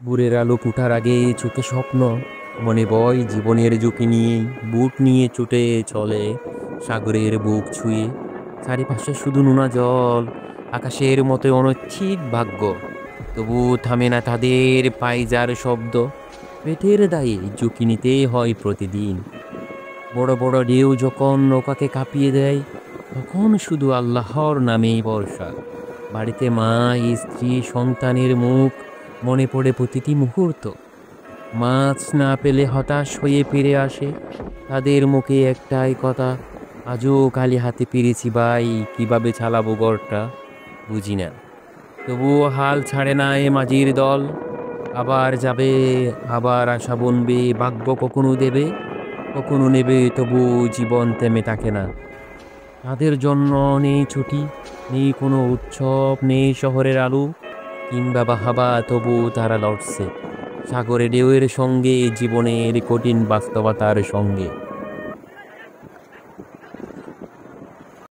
ভোরের আলো ফুটার আগে চোখে স্বপ্ন, মনে বয় জীবনের ঝুঁকি নিয়ে বুট নিয়ে ছুটে চলে সাগরের বুক ছুঁয়ে। চারিপাশে শুধু নোনা জল, আকাশের মতো অনৈচ্ছিক ভাগ্য। তবু থামে না তাদের পাইজার শব্দ। পেটের দায়ে ঝুঁকি নিতে হয় প্রতিদিন। বড় বড় ঢেউ যখন নৌকাকে কাঁপিয়ে দেয়, তখন শুধু আল্লাহর নামেই ভরসা। বাড়িতে মা, স্ত্রী, সন্তানের মুখ মনে পড়ে প্রতিটি মুহূর্ত। মাছ না পেলে হতাশ হয়ে ফিরে আসে, তাদের মুখে একটাই কথা, আজও খালি হাতে ফিরেছি ভাই, কিভাবে চালাবো ঘরটা বুঝি না। তবুও হাল ছাড়ে না এ মাঝির দল। আবার যাবে, আবার আশা বনবে, ভাগ্য কখনো দেবে কখনো নেবে, তবু জীবন থেমে থাকে না। তাদের জন্য নেই ছুটি, নেই কোনো উৎসব, নেই শহরের আলো কিংবা বাহাবা, তবু তারা লড়ছে সাগরে ঢেউয়ের সঙ্গে, জীবনের কঠিন বাস্তবতার সঙ্গে।